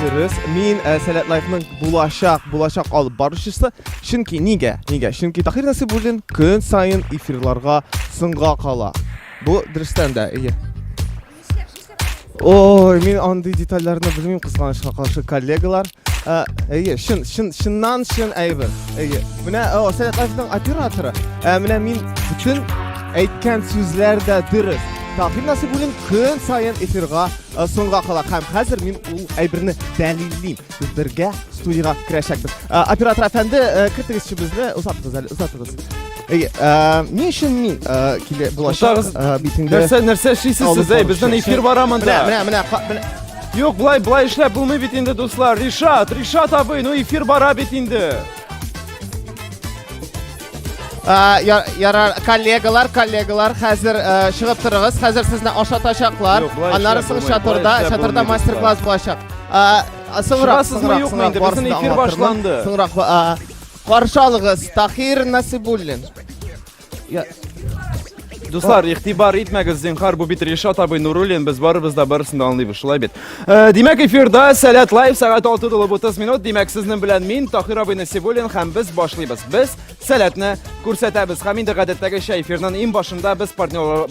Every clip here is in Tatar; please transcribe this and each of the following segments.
dürüst. Min Sələt Life-ның bulaşaq alıb barışırsa, çünki niyə? Çünki Tahir Nəsibullin gün sayın efirlərə sınğa qala. Bu dürüstdən də iyi. Oy, min andi detallarını bilməyim qısqanışqa qarşı kollegalar. İyi, şundan əybir. İyi. Buna Sələt Life-ның operatoru. Mənə min bütün aytgan sözlərdə dürüst. Tahir Nəsibullin gün sayın efirға sınğa qala. Hazır min ul əybirni dəlilliyim. Birgə studiyaga kirəcəkdir. Operator əfəndi, kirtiniz bizlə uzatdınız. Min kile bulaşaq bitində. Нәрсе шийсіз, bizden efir var amında. Mənə. Yok, bulay işlep bulmayı bitindi dostlar. Rişat abi, no efir bara bitindi. Yarar kollegalar hazır шығып тұрыңыз. Hazır sizni aşatacaqlar. Onları sığ şatırda master-class bulaşaq. Шығасыз mı yok mu indi? Bizden efir başlandı. Sığıraq qarşı alığız Tahir Nəsibullin. Dostlar, ixtibar etməgiz zinxar, bu bit Rişat abi Nurulin, biz barımızda barısında anlayıb, şulay bit. Demək efirdə Sələt Live saat 6:30 minut. Demək sizinlə bilən min Tahir abi Nəsibullin həm biz başlayırıq. Biz Sələtni göstərəbiz. Həmin də qədətdəki şey efirdən ən başında biz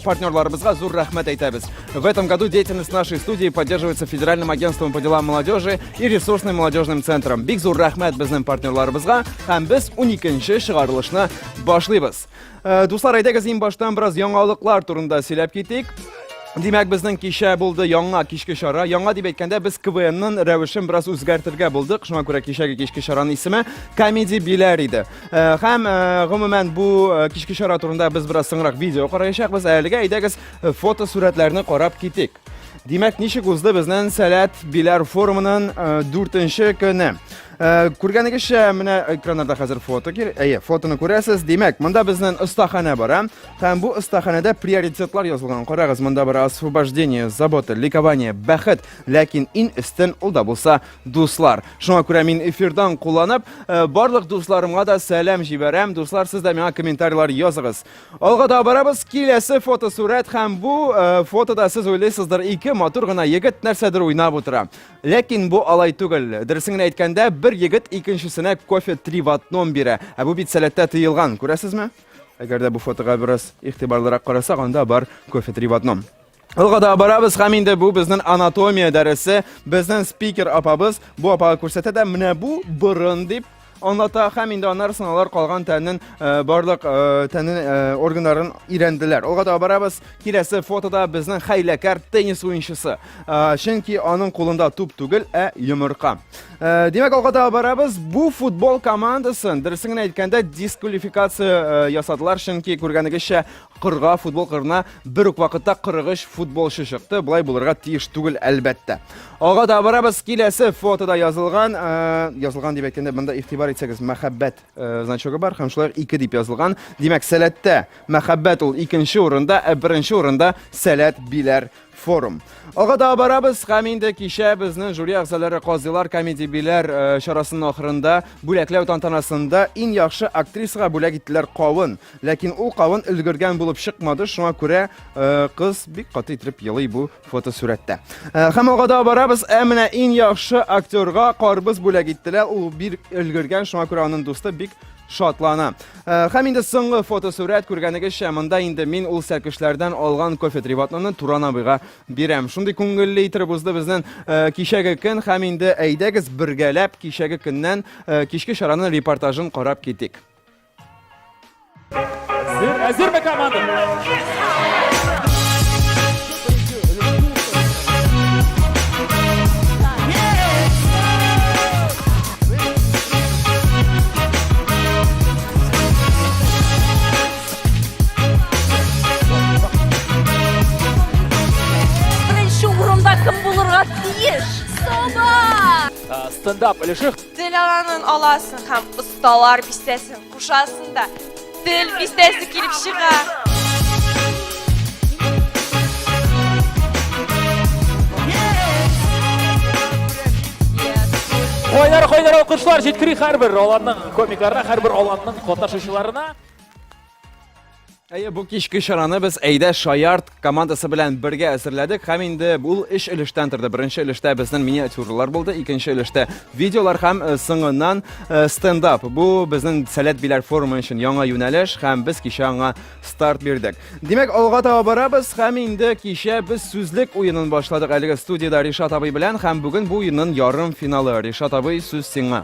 партнёрларыбызга зур рәхмәт әйтәбез. В этом году деятельность нашей студии поддерживается Федеральным агентством по делам молодежи и ресурсным молодежным центром. Бик зур рәхмәт безнең партнёрларыбызга һәм без 12нче чыгарылышны башлыйбыз. Dostlar, әйдәгез ен баштан biraz яңалыклар турында сөйләп китик. Demək bizning kişə buldu яңа кичке шара. Яңа дип әйткәндә без КВНның рәвешен biraz үзгәртергә булдык. Шуңа күрә кичәге кичке шараның исеме Comedy Bilar иде. Һәм гомумән бу кичке шара турында без biraz соңрак видео караячакбыз. Әлегә әйдәгез фото сурәтләрне карап китик. Demək ничек узды безнең Сәләт Bilar форумының 4нче көне. Күргәнегезчә, менә экраннарда хәзер фото кир. Фотоны күрәсез. Демәк, монда безнең остахана бар. Һәм бу остаханада приоритетлар язылган. Карагыз, монда бар освобождение, забота, ликование, бәхет, ләкин ин өстен ул да булса дуслар. Шуңа күрә мин эфирдан кулланып, барлык дусларымга да сәлам җибәрәм. Дуслар, сез дә миңа комментарийлар языгыз. Алга да барабыз, киләсе фотосурәт һәм бу фотода сез уйлыйсыздыр, ике матур гына егет нәрсәдер уйнап утыра. Ләкин бу алай түгел. Дөресен әйткәндә, bir егет икенчесенә кофе 3 в 1 бирә. Бу бит Сәләттә тыелган, күрәсезме? Әгәр дә бу фотога biraz игътибарлырак карасак, анда бар кофе 3 в 1. Алга да барабыз, һәм инде бу безнең анатомия дәресе, безнең спикер апабыз бу апага күрсәтә дә менә бу борын дип anlata, һәм инде аннары сыналар калган тәннең барлык тәннең органнарын ирәнделәр. Алга да барабыз, киләсе фотода безнең хәйләкәр теннис уенчысы. Чөнки аның кулында туп түгел, йомырка. Демәк, алга да барабыз, бу футбол командасын дөресен әйткәндә дисквалификация ясадылар, чөнки күргәнегезчә кырга футбол кырына бер үк вакытта 43 футболчы чыкты. Булай булырга тиеш түгел, әлбәттә. Алга да барабыз, киләсе фотода язылган дип әйткәндә монда игътибар итсәгез, мәхәббәт значогы бар, һәм шулай 2 дип язылган. Димәк, Сәләттә мәхәббәт ул 2нче урында, 1нче урында Сәләт Bilar форум. Алга да барабыз, һәм инде кичә безнең жюри әгъзалары казыйлар Comedy Bilar чарасының ахырында бүләкләү тантанасында иң яхшы актрисага бүләк иттеләр кавын. Ләкин ул кавын өлгергән булып чыкмады, шуңа күрә кыз бик каты итеп елый бу фотосурәттә. Һәм алга да барабыз, менә иң яхшы актерга карбыз бүләк иттеләр, ул бик өлгергән, шуңа күрә аның дусты бик шатлана. Һәм инде соңгы фотосурәт күргәнегезчә, монда инде мин ул сәркешләрдән алган кофе 3 в 1-ны Туран абыйга бирәм. Шундый күңелле итеп узды безнең кичәге көн, һәм инде әйдәгез бергәләп кичәге көннән кичке шараның репортажын карап китик. Әзерме команда? Кім болырға тиеш? Соба! Стендап ілішік. Тіл аланын аласын һәм ұсталар бистәсін қушасын да тіл бистәсі келіп шыға. Қойдар оқушылар жеткірі әрбір оланның комикарына, әрбір оланның қоташушыларына. Әйе, бу кичке чараны без Әйдә Шаярт командасы белән бергә әзерләдек. Һәм инде бу эш өлештән торды. Беренче өлештә безнең миниатюралар булды, икенче өлештә видеолар һәм соңыннан стендап. Бу безнең Сәләт Биләр форумы өчен яңа юнәлеш һәм без кичә аңа старт бирдек. Димәк, алга таба барабыз һәм инде кичә без сүзлек уенын башладык әлеге студияда Ришат абый белән һәм бүген бу уенның ярым финалы. Ришат абый, сүз сиңа.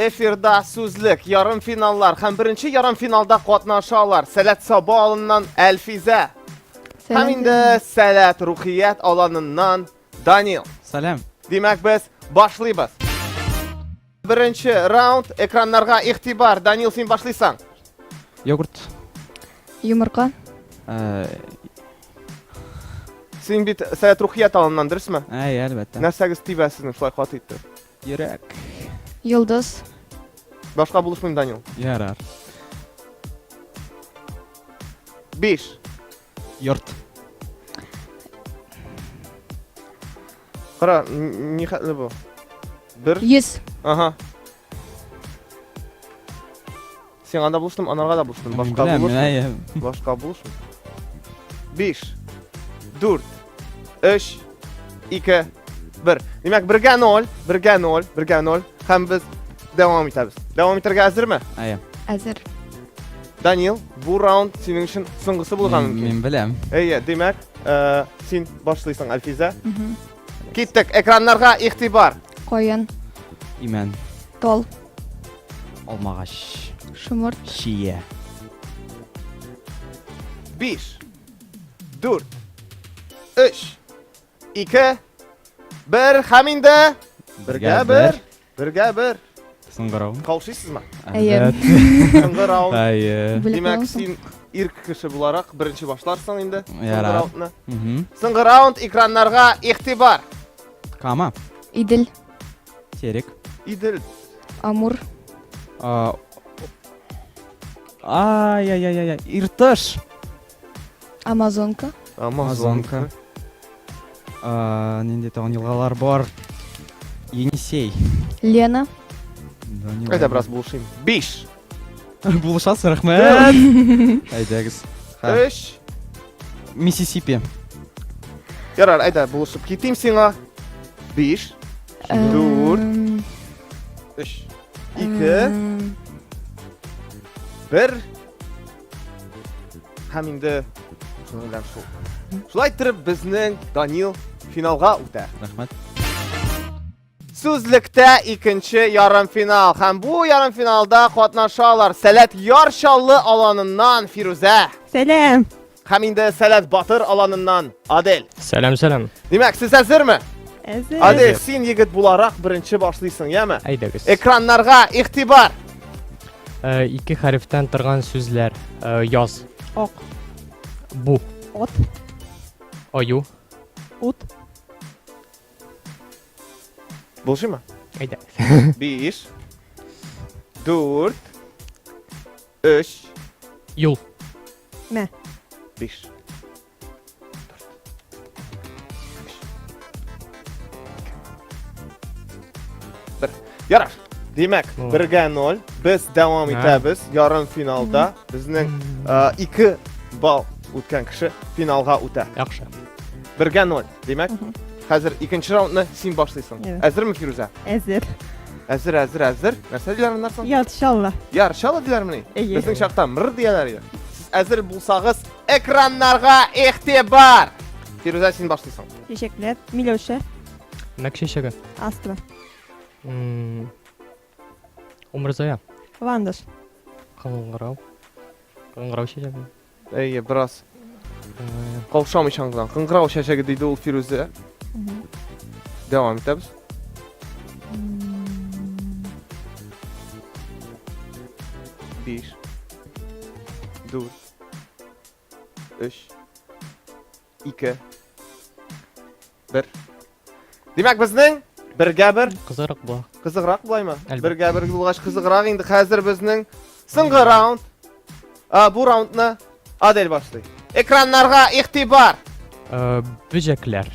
Эфирда сүзлек, ярым финаллар һәм беренче ярым финалда катнашалар. Сәләт Саба алыннан Әлфизә. Һәм инде Сәләт Рухият аланыннан Данил. Салам. Димәк, без башлыйбыз. Беренче раунд, экраннарга игътибар. Данил, син башлыйсың. Йогурт. Йомырка. Син бит Сәләт Рухият алыннан, дөресме? Әй, әлбәттә. Нәрсәгез тибәсезме, шулай каты итте? Йөрәк. Йолдыз. Башка булышмыйм, Данил. Ярар. 5. Йорт. Кара, ни хәтле бу? 1. Йөз. Ага. Син анда булыштым, анарга да булыштым. Башка Беләм, булышмыйм. әйе. Башка булышмыйм. 5, 4, 3, 2, 1. Димәк, 1-0, 1-0, 1-0. Һәм без дәвам итәбез. Дәвам итәргә әзерме? Әйе. Әзер. Данил, бу раунд синең өчен соңгысы булырга мөмкин. Мин беләм. Әйе, димәк, син башлыйсың, Әлфизә. Киттек, экраннарга игътибар. Кайын. Имән. Тол. Алмагач. Шомырт. Шия. 5, 4, 3, 2, 1. Һәм инде 1-1. 1-1. Сыңгырау. Каушыйсызмы? Әйе. Соңгы раунд. Әйе. Димәк, син ирк кеше буларак беренче башларсың инде. Соңгы Ярар. раундны. Мгм. Соңгы раунд, экраннарга игътибар. Кама. Идел. Терек. Идел. Амур. Ай-яй-яй-яй. Иртыш. Амазонка. Амазонка. Нинди тагын елгалар бар? Енисей. Лена. Әйдә, бераз булышыйм. 5, Булышасыз, рәхмәт. Әйдәгез. 3. Миссисипи. Ярар, әйдә, булышып китим сиңа. 5, 4, 3, 2, 1. Һәм инде шулай шул. Шулай итеп безнең Данил финалга үтә. Рәхмәт. Сүзлектә икенче ярым финал. Һәм бу ярым финалда катнашалар Сәләт Яршаллы аланыннан Фирузә. Сәлам. Һәм инде Сәләт Батыр аланыннан Адель. Сәлам, сәлам. Димәк, сез әзерме? Әзер. Адель, син егет буларак беренче башлыйсың, яме? Әйдәгез. Экраннарга игътибар. Ике хәрефтән торган сүзләр. Яз. Ак. Бу. От. Аю. Ут. Булышымы? Әйдәгез. 5, 4, 3, Юл. Мә. 5. Ярар. Димәк, 1-0. Без дәвам итәбез. Ярым финалда безнең 2 балл үткән кеше финалга үтә. Яхшы. 1-0. Димәк, хәзер икенче раундны син башлыйсың. Әзерме, Фирузә? Әзер. Әзер. Нәрсә диләр моннан соң? Иншалла. Яршала диләрме? Әйе. Безнең чакта мыр дияләр иде. Сез әзер булсагыз, экраннарга игътибар. Фирузә, син башлыйсың. Чәчәкләр. Миләүшә. Мәкшәшәгә. Астра. Умырзая. Вандаш. Кыңгырау. Кыңгырау чәчәге. Әйе, бераз каушамыйчан кыңгырау чәчәге диде ул Фирузә. Дәвам итәбез. Биш, 4, 3, 2, 1. Димәк, безнең 1-1 Кызырык бу. кызыграк булаймы? Әлбәттә. 1-1 булгач кызыграк инде. Хәзер безнең соңгы раунд. Бу раундны Адель башлый. Экраннарга игътибар. Бөҗәкләр.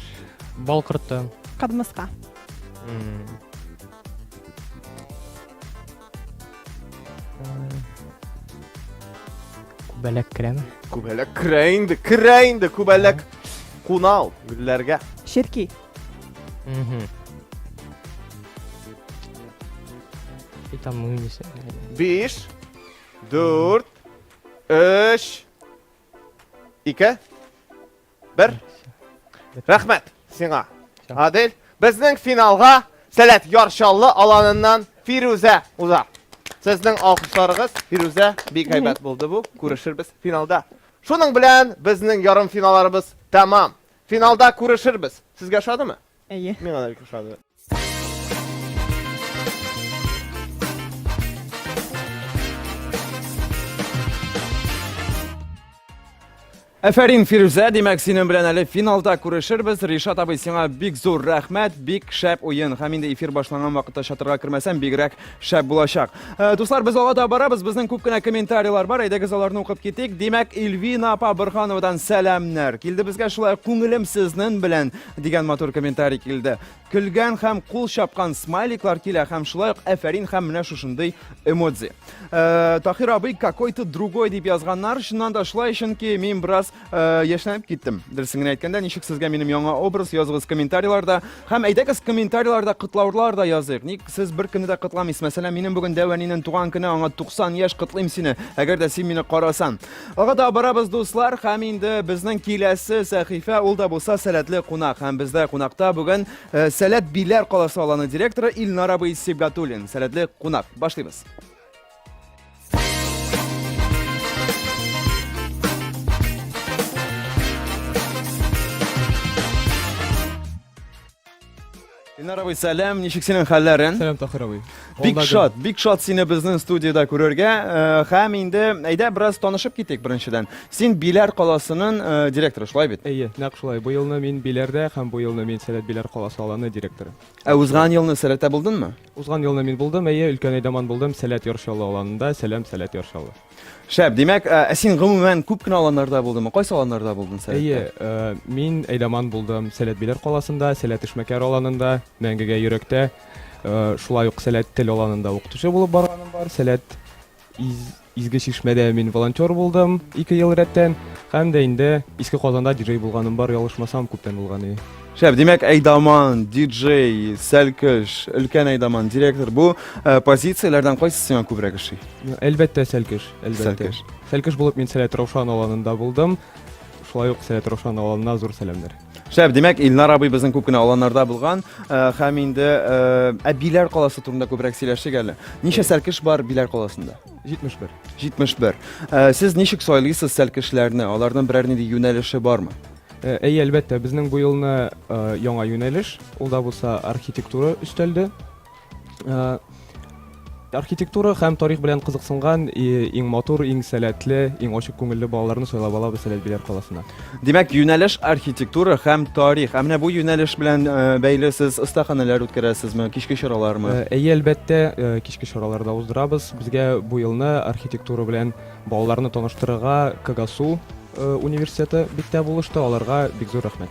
Балқұртты. Кадмыска. Күбәләк керәме? Күбәләк кірәйінді, күбәләк қунау гүлләргә. Ширки. И там муйнесе. 5, 4, 3, 2, 1. Рәхмәт сиңа. Адел, безнең финалга Сәләт Яршаллы аланыннан Фируза уза. Сезнең алкышларыгыз Фируза бик һәйбәт булды бу. Күрешербез финалда. Шуның белән безнең ярым финалларыбыз тәмам. Финалда күрешербез. Сезгә ошадымы? Әйе. Миңа да бик ошады. Әфәрин Фируза, димәк синең белән әле финалда күрешербез. Ришат абый сиңа бик зур рәхмәт, бик шәп уен. Һәм инде эфир башланган вакытта чатырга кермәсәм, бигрәк шәп булачак. Дуслар, без алда барабыз. Безнең күп кенә комментарийлар бар. Әйдәгез аларны укып китик. Димәк, Эльвина апа Борхановадан сәламнәр. Килде безгә шулай күңелем сезнең белән дигән матур комментарий килде. Көлгән һәм кул чапкан смайликлар килә һәм шулай ук әфәрин һәм менә шушындый эмодзи. Тахир абый какой-то другой дип язганнар. Шуннан да шулай, чөнки мин бераз яшьләнеп киттем. Дөресен генә әйткәндә, ничек сезгә минем яңа образ языгыз комментарийларда һәм әйдәгез комментарийларда кытлаулар да языйк. Ник сез бер көнне дә кытламыйсыз? Мәсәлән, минем бүген Дәвәнинең туган көне, аңа 90 яшь кытлыйм сине, әгәр дә син мине карасан. Ага да барабыз дуслар, һәм инде безнең киләсе сәхифә ул да булса сәләтле кунак. Һәм бездә кунакта бүген Сәләт Биләр каласы аланы директоры Илнар абый Сибгатуллин. Сәләтле кунак. Башлыйбыз. Илнар абый, сәлам, ничек синең хәлләрең? Сәлам Тахир абый. Бик шат сине безнең студияда күрергә. Һәм инде әйдә бераз танышып китик беренчедән. Син Биләр каласының директоры, шулай бит? Әйе, нәкъ шулай. Бу елны мин Биләрдә һәм бу елны мин Сәләт Биләр каласы аланы директоры. Узган елны Сәләттә булдыңмы? Узган елны мин булдым, әйе, өлкән Әйдәман булдым, Сәләт Яршаллы аланында. Сәлам Сәләт Яршаллы. Шәп, димәк, син гомумән күп кенә аланнарда булдыңмы? Кайсы аланнарда булдың Сәләттә? Әйе, мин Әйдәман булдым, Сәләт Биләр каласында, Сәләт Эшмәкәр аланында, Мәңгегә йөрәктә, шулай ук Сәләт тел аланында укытучы булып барганым бар. Сәләт Изге Чишмәдә мин волонтер булдым 2 ел рәттән, һәм дә инде Иске Казанда диджей булганым бар, ялгышмасам, күптән булган. Шәп, димәк, Әйдаман, диджей, Сәлкеш, өлкән Әйдаман, директор, бу позицияләрдән кайсы сиңа күбрәк ошый? Әлбәттә Сәлкеш, әлбәттә. Сәлкеш. Сәлкеш булып мин Сәләт Раушан аланында булдым. Шулай ук Сәләт Раушан аланына зур сәламнәр. Шәп, димәк, Илнар абый безнең күп кенә аланнарда булган, һәм инде Биләр каласы турында күбрәк сөйләшик әле. Ничә Сәлкеш бар Биләр каласында? 71. 71. Сез ничек сайлыйсыз Сәлкешләрне? Аларның берәр нинди юнәлеше бармы? Әйе, әлбәттә, безнең бу елны яңа юнәлеш, ул да булса архитектура өстәлде. Архитектура һәм тарих белән кызыксынган иң матур, иң сәләтле, иң ачык күңелле балаларны сайлап алабыз Сәләт Биләр каласына. Димәк, юнәлеш архитектура һәм тарих. Менә бу юнәлеш белән бәйле сез остаханәләр үткәрәсезме, кичке чаралармы? Әйе, әлбәттә, кичке чараларда уздырабыз. Безгә бу елны архитектура белән балаларны таныштырырга КГСУ университеты биктә булышты. Аларга бик зур рәхмәт.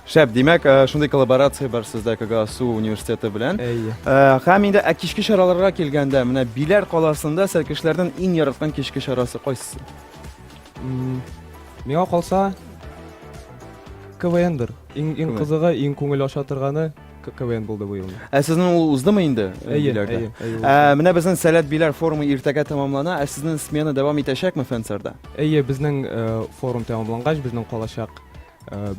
Шәп, димәк, шундый коллаборация бар сездә КГСУ университеты белән. Әйе. Һәм инде кичке чараларга килгәндә, менә Биләр каласында Сәлкешләрдән иң яраткан кичке чарасы кайсы? Миңа калса КВНдыр. Иң кызыгы, иң күңел аша торганы КВН булды бу елны. Сезнең ул уздымы инде Биләрдә? Менә безнең Сәләт Биләр форумы иртәгә тәмамлана, сезнең смена дәвам итәчәкме Фәнсарда? Әйе, безнең форум тәмамлангач, безнең калачак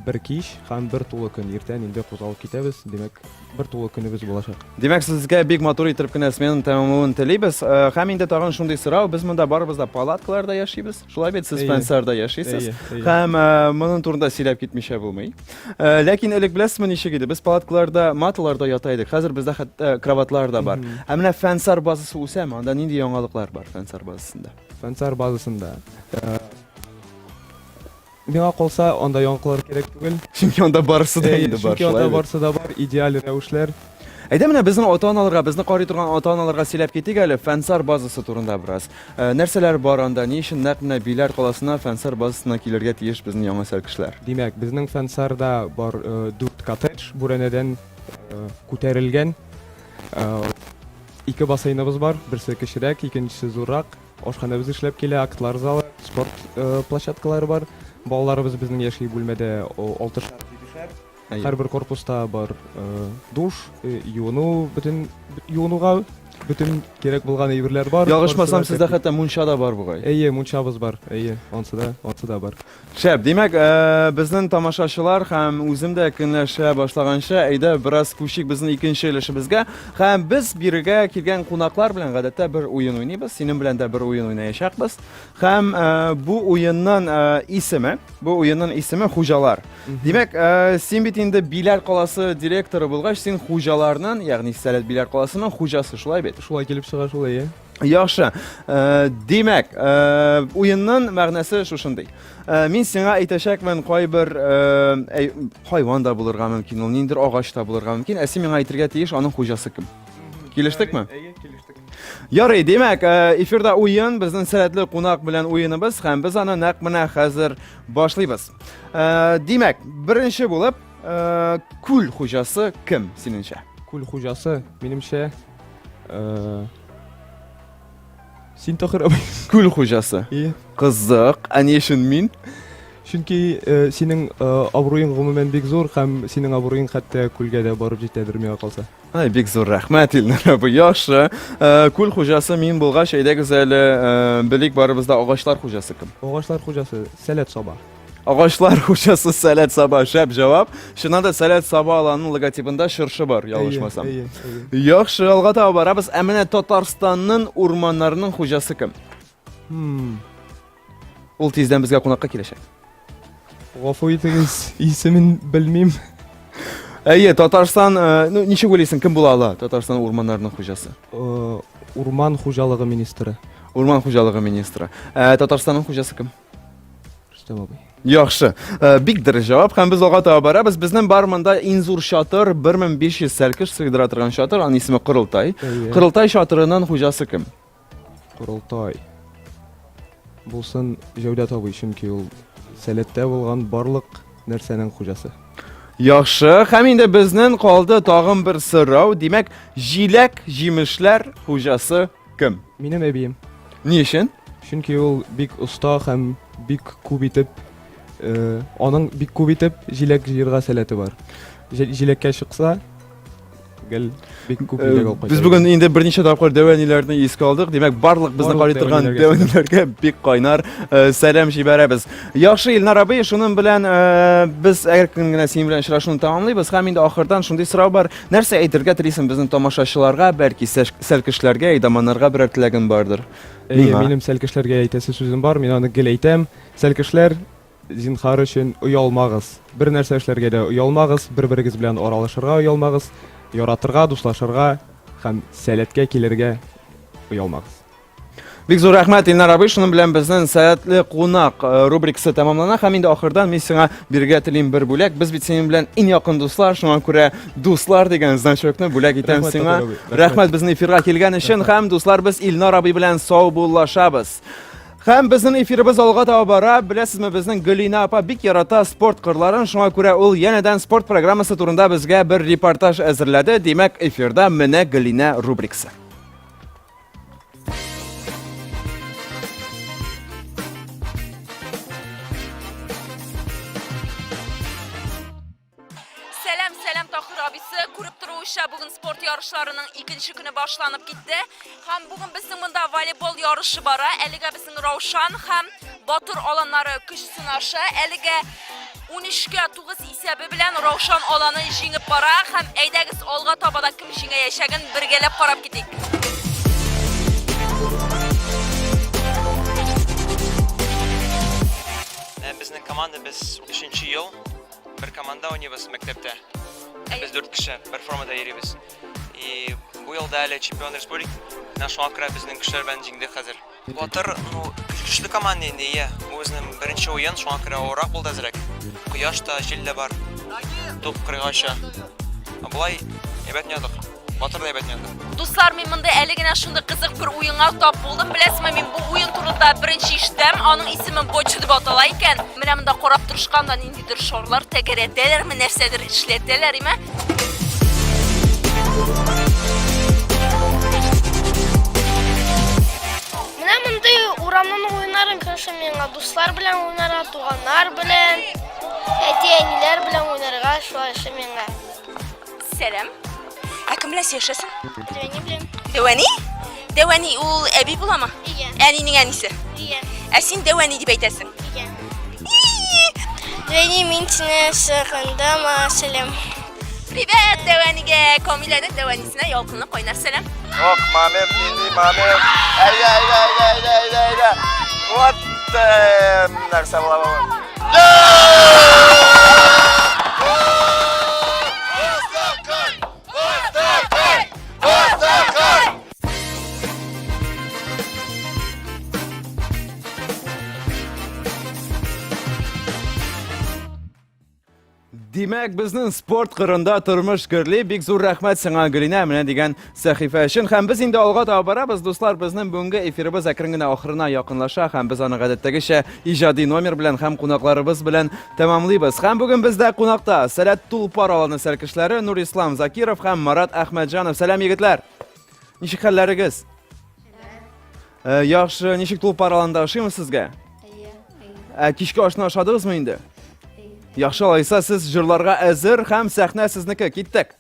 бер кич һәм бер тулы көн иртән инде кузгалып китәбез. Димәк, бер тулы көнебез булачак. Димәк, сезгә бик матур итеп кенә сменаны тәмамлауын телибез. Һәм инде тагын шундый сорау, без монда барыбыз да палаткаларда яшибез. Шулай бит, сез Фәнсарда яшисез. Һәм моның турында сөйләп китмичә булмый. Ләкин элек беләсезме ничек иде? Без палаткаларда, маталарда ята идек. Хәзер бездә хәтта кроватлар да бар. Ә менә Фәнсар базасы үсәме? Анда нинди яңалыклар бар Фәнсар базасында? Фәнсар базасында миңа калса, анда яңалыклар кирәк түгел. Чөнки анда барысы да инде бар. Чөнки анда барысы да бар, идеаль рәвешләр. Әйдә менә безнең ата-аналарга, безне карый торган ата-аналарга сөйләп китик әле фәнсар базасы турында бераз. Нәрсәләр бар анда? Ни өчен нәкъ менә Биләр каласына фәнсар базасына килергә тиеш безнең яңа сәлкешләр? Димәк, безнең фәнсарда бар 4 коттедж бүрәнәдән күтәрелгән. 2 бассейныбыз бар, берсе кечерәк, икенчесе зуррак. Ашханабыз эшләп килә, актлар залы, спорт площадкалары бар. Балаларыбыз безнең яши бүлмәдә 6 шәр. Һәрбер корпуста бар душ, юыну, бөтен юынуга бөтен кирәк булган әйберләр бар. Ялгышмасам, сездә хәтта мунча да бар бугай. Әйе, мунчабыз бар. Әйе, ансы да бар. Шәп, димәк, безнең тамашачылар һәм үзем дә көнләшә башлаганча, әйдә бераз күчик безнең икенче өлешебезгә. Һәм без бирегә килгән кунаклар белән гадәттә бер уен уйныйбыз. Синең белән дә бер уен уйнаячакбыз. Һәм бу уенның исеме Хуҗалар. Димәк, син бит инде Биләр каласы директоры булгач, син хуҗаларның, ягъни Сәләт Биләр каласының хуҗасы, шулай бит? Шулай килеп чыга шулай, әйе. Яхшы. Димәк, уенның мәгънәсе шушындый. Мин сиңа әйтәчәкмен кайбер хайван да булырга мөмкин, ул ниндидер агач та булырга мөмкин. Ә син миңа әйтергә тиеш, аның хуҗасы кем? Килештекме? Әйе, килештек. Ярый, димәк, эфирда уен, безнең сәләтле кунак белән уеныбыз, һәм без аны нәкъ менә хәзер башлыйбыз. Димәк, беренче булып, күл хуҗасы кем синеңчә? Күл хуҗасы, минемчә, син Тахир абый. Күл хуҗасы. Әйе. Кызык, ә ни өчен мин? Чөнки синең абруең гомумән бик зур һәм синең абруең хәтта күлгә дә барып җитәдер миңа калса. Ай, бик зур рәхмәт Илнар абый. Яхшы. Күл хуҗасы мин булгач, әйдәгез әле белик барыбызда агачлар хуҗасы кем? Агачлар хуҗасы Сәләт Саба. Агачлар хуҗасы Сәләт Саба. Шәп җавап. Шунда да Сәләт Саба аланның логотипында шыршы бар, ялгышмасам. Әйе. Яхшы, алга таба барабыз. Ә менә Татарстанның урманнарының хуҗасы кем? Ул тиздән безгә кунакка киләчәк. Гафу итегез, исемен белмим. Әйе, Татарстан, ничек уйлыйсың, кем була ала Татарстан урманнарының хуҗасы? Урман хуҗалыгы министры. Урман хуҗалыгы министры. Татарстанның хуҗасы кем? Рөстәм абый. Яхшы. Бик дөрес җавап. Һәм без алга таба барабыз. Безнең бар монда иң зур чатыр 1500 сәлкеш сыйдыра торган чатыр, аның исеме Кырылтай. Кырылтай чатырының хуҗасы кем? Кырылтай. Булсын Җәүдәт абый, чөнки ул Сәләттә булган барлык нәрсәнең хуҗасы. Яхшы. Һәм инде безнең калды тагын бер сорау. Димәк, җиләк җимешләр хуҗасы кем? Минем әбием. Ни өчен? Чөнки ул бик уста һәм бик күп итеп, аның бик күп итеп җиләк җыярга сәләте бар. Җиләккә чыкса, гел бик күп җиләк алып кайта. Без бүген инде берничә тапкыр дәваниләрне искә алдык. Димәк, барлык безне карый торган дәваниләргә бик кайнар сәлам җибәрәбез. Яхшы, Илнар абый, шуның белән без эркин генә син белән очрашуны тәмамлыйбыз. Һәм инде ахырдан шундый сорау бар. Нәрсә әйтергә телисең безнең тамашачыларга, бәлки сәлкешләргә, әйдәманнарга берәр теләгең бардыр? Минем сәлкешләргә әйтәсе сүзем бар, мин аны гел әйтәм. Сәлкешләр, зинһар өчен оялмагыз. Бер нәрсә эшләргә дә оялмагыз, бер-берегез белән аралашырга оялмагыз, яратырга, дуслашырга һәм сәләткә килергә оялмагыз. Бик зур рәхмәт Илнар абый, шуның белән безнең сәләтле кунак рубрикасы тәмамлана. Һәм инде ахырдан мин сиңа бирергә телим бер бүләк. Без бит синең белән иң якын дуслар, шуңа күрә дуслар дигән значокны бүләк итәм сиңа. Рәхмәт безнең эфирга килгән өчен. Һәм дуслар, без Илнар абый белән саубуллашабыз. Һәм безнең эфирыбыз алга таба бара. Беләсезме, безнең Гөлина апа бик ярата спорт кырларын, шуңа күрә ул янәдән спорт программасы турында безгә бер репортаж әзерләде. Димәк, эфирда менә Гөлина рубрикасы. Сәлам Тахир абысы, күреп торучы бүген спорт ярышларының икенче көне башланып китте. Һәм бүген безнең монда волейбол ярышы бара. Әлегә безнең Раушан һәм Батыр аланнары көч сынашы. Әлегә 13-кә 9 исәбе белән Раушан аланы җиңеп бара. Һәм әйдәгез алга таба да кем җиңәячәген бергәләп карап китик. Безнең команда без 3-нче ел бер команда уйныйбыз мәктәптә. Без 4 кеше бер формада йөрибез. И бу елда әле чемпион республик. Шуңа күрә безнең кешеләр белән җиңдек хәзер. Батыр, көчле команда инде, бу безнең беренче уен, шуңа күрә авыррак булды әзрәк. Кояш та, җил дә бар. Туп кыргача. Булай әйбәт уйнадык. Батыр дип әйтәләр. Дуслар, мен монда әле генә шундый кызык бер уенга тап булдым. Беләсезме, мен бу уен турында беренче ишетәм. Аның исеме Бочу дип атала икән. Менә монда карап торышканда ниндидер шорлар тәгәрәтәләрме, нәрсәдер эшләтәләр име? Менә мондай урамның уйнарын көрсә миңа дуслар белән уйнарга, туганнар белән, әти-әниләр белән уйнарга шулай эше миңа. Сәлам. Ә кем белән сөйләшәсең? Дәвәни белән. Дәвәни? Дәвәни ул әби буламы? Ия. Әнинең әнисе. Ия. Ә син Дәвәни дип әйтәсең. Ия. Дәвәни мин сине сагындым, сәлам. Привет, Дәвәнигә, Камиләдә Дәвәнисенә ялкынлы кайнар сәлам. Ох, мамем, мамем. Әйдә. Вот нәрсә була бу. Димәк, безнең спорт кырында тормыш гөрли, бик зур рәхмәт сиңа Гөлинә менә дигән сәхифә өчен. Һәм без инде алга таба барабыз, дуслар, безнең бүгенге эфирыбыз әкрен генә ахырына якынлаша, һәм без аны гадәттәгечә иҗади номер белән һәм кунакларыбыз белән тәмамлыйбыз. Һәм бүген бездә кунакта Сәләт Тулпар аланы сәркешләре Нурислам Закиров һәм Марат Әхмәтҗанов. Сәлам, егетләр. Ничек хәлләрегез? Яхшы, ничек Тулпар аланда ашыймы сезгә? Кичке ашны ашадыгызмы инде? Яхшы, алайса сез җырларга әзер һәм сәхнә сезнеке. Киттек.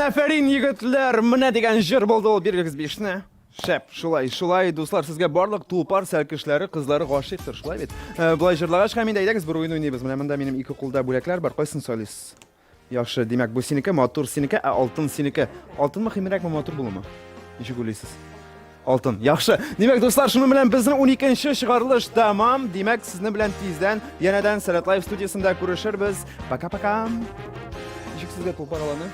Афәрин, егетләр, менә дигән җыр булды ул, бирегез 5-не. Шәп, шулай, дуслар, сезгә барлык Тулпар сәркешләре, кызлары гашыйктыр, шулай бит. Булай җырлагач, һәм инде әйдәгез бер уен уйныйбыз. Менә монда минем 2 кулда бүләкләр бар, кайсын сайлыйсыз? Яхшы, димәк, бу синеке, матур синеке, ә алтын синеке. Алтынмы химрәкме, матур булымы? Ничек уйлыйсыз? Алтын. Яхшы. Димәк, дуслар, шуның белән безнең 12нче чыгарылыш тәмам. Димәк, сезнең белән тиздән янәдән Сәләт Лайв студиясында күрешербез. Пока-пока. Ничек сезгә Тулпар аланы?